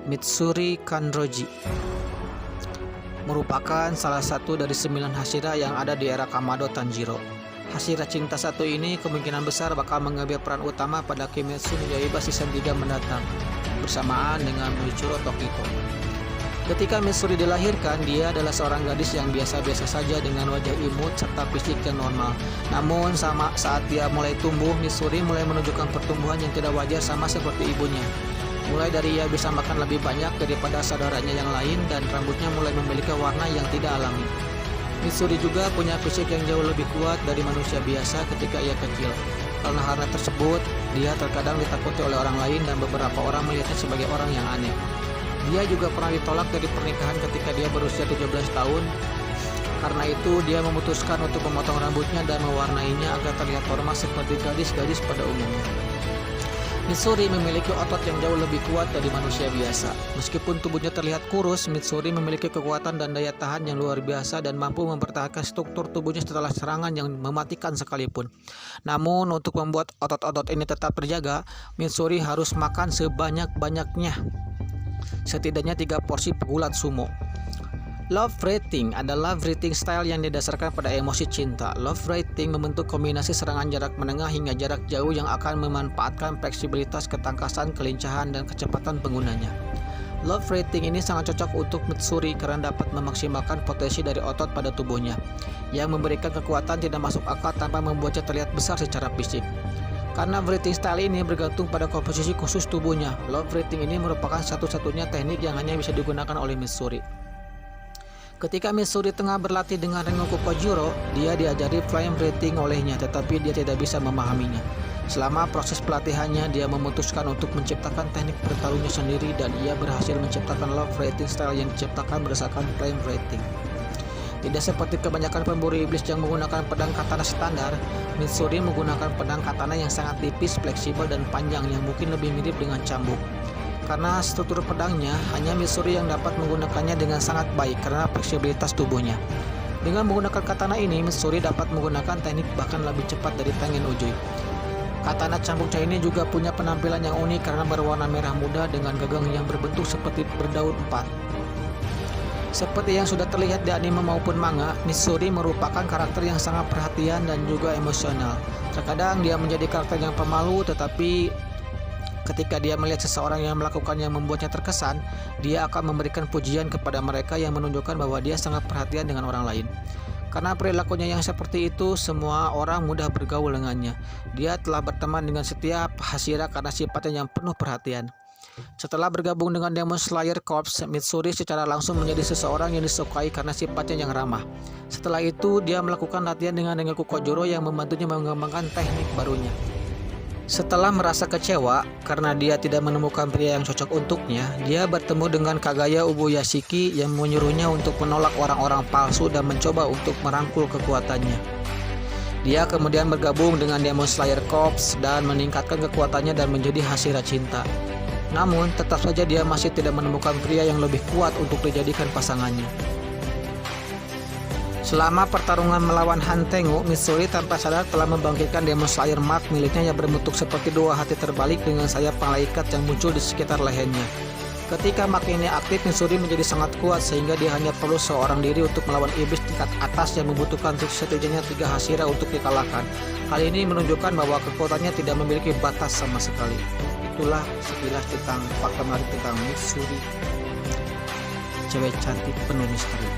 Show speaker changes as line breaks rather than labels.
Mitsuri Kanroji merupakan salah satu dari 9 Hashira yang ada di era Kamado Tanjiro. Hashira cinta satu ini kemungkinan besar bakal mengambil peran utama pada Kimetsu no Yaiba season 3 mendatang bersamaan dengan Michiro Tokito. Ketika Mitsuri dilahirkan, dia adalah seorang gadis yang biasa-biasa saja dengan wajah imut serta fisik yang normal. Namun saat dia mulai tumbuh, Mitsuri mulai menunjukkan pertumbuhan yang tidak wajar sama seperti ibunya. Mulai dari ia bisa makan lebih banyak daripada saudaranya yang lain dan rambutnya mulai memiliki warna yang tidak alami. Mitsuri juga punya fisik yang jauh lebih kuat dari manusia biasa ketika ia kecil. Karena hal tersebut, dia terkadang ditakuti oleh orang lain dan beberapa orang melihatnya sebagai orang yang aneh. Dia juga pernah ditolak dari pernikahan ketika dia berusia 17 tahun. Karena itu, dia memutuskan untuk memotong rambutnya dan mewarnainya agar terlihat normal seperti gadis-gadis pada umumnya. Mitsuri memiliki otot yang jauh lebih kuat dari manusia biasa. Meskipun tubuhnya terlihat kurus, Mitsuri memiliki kekuatan dan daya tahan yang luar biasa dan mampu mempertahankan struktur tubuhnya setelah serangan yang mematikan sekalipun. Namun, untuk membuat otot-otot ini tetap terjaga, Mitsuri harus makan sebanyak-banyaknya, setidaknya 3 porsi pegulat sumo. Love rating adalah breathing style yang didasarkan pada emosi cinta. Love rating membentuk kombinasi serangan jarak menengah hingga jarak jauh yang akan memanfaatkan fleksibilitas, ketangkasan, kelincahan, dan kecepatan penggunanya. Love rating ini sangat cocok untuk Mitsuri karena dapat memaksimalkan potensi dari otot pada tubuhnya, yang memberikan kekuatan tidak masuk akal tanpa membuatnya terlihat besar secara fisik. Karena breathing style ini bergantung pada komposisi khusus tubuhnya, love rating ini merupakan satu-satunya teknik yang hanya bisa digunakan oleh Mitsuri. Ketika Mitsuri tengah berlatih dengan Rengoku Kojuro, dia diajari flame breathing olehnya, tetapi dia tidak bisa memahaminya. Selama proses pelatihannya, dia memutuskan untuk menciptakan teknik bertarungnya sendiri dan ia berhasil menciptakan love breathing style yang diciptakan berdasarkan flame breathing. Tidak seperti kebanyakan pemburu iblis yang menggunakan pedang katana standar, Mitsuri menggunakan pedang katana yang sangat tipis, fleksibel, dan panjang yang mungkin lebih mirip dengan cambuk. Karena struktur pedangnya, hanya Mitsuri yang dapat menggunakannya dengan sangat baik karena fleksibilitas tubuhnya. Dengan menggunakan katana ini, Mitsuri dapat menggunakan teknik bahkan lebih cepat dari Tengen Ujui. Katana cambuknya ini juga punya penampilan yang unik karena berwarna merah muda dengan gagang yang berbentuk seperti berdaun 4. Seperti yang sudah terlihat di anime maupun manga, Mitsuri merupakan karakter yang sangat perhatian dan juga emosional. Terkadang dia menjadi karakter yang pemalu, tetapi ketika dia melihat seseorang yang melakukan yang membuatnya terkesan, dia akan memberikan pujian kepada mereka yang menunjukkan bahwa dia sangat perhatian dengan orang lain. Karena perilakunya yang seperti itu, semua orang mudah bergaul dengannya. Dia telah berteman dengan setiap Hashira karena sifatnya yang penuh perhatian. Setelah bergabung dengan Demon Slayer Corps, Mitsuri secara langsung menjadi seseorang yang disukai karena sifatnya yang ramah. Setelah itu, dia melakukan latihan dengan Rengoku Kojuro yang membantunya mengembangkan teknik barunya. Setelah merasa kecewa karena dia tidak menemukan pria yang cocok untuknya, dia bertemu dengan Kagaya Ubuyashiki yang menyuruhnya untuk menolak orang-orang palsu dan mencoba untuk merangkul kekuatannya. Dia kemudian bergabung dengan Demon Slayer Corps dan meningkatkan kekuatannya dan menjadi Hashira cinta. Namun, tetap saja dia masih tidak menemukan pria yang lebih kuat untuk dijadikan pasangannya. Selama pertarungan melawan Hantengu, Mitsuri tanpa sadar telah membangkitkan Demon Slayer Mark miliknya yang berbentuk seperti 2 hati terbalik dengan sayap malaikat yang muncul di sekitar lehernya. Ketika Mark ini aktif, Mitsuri menjadi sangat kuat sehingga dia hanya perlu seorang diri untuk melawan iblis tingkat atas yang membutuhkan setidaknya 3 Hashira untuk dikalahkan. Hal ini menunjukkan bahwa kekuatannya tidak memiliki batas sama sekali. Itulah sekilas tentang fakta menarik tentang Mitsuri, cewek cantik penuh misteri.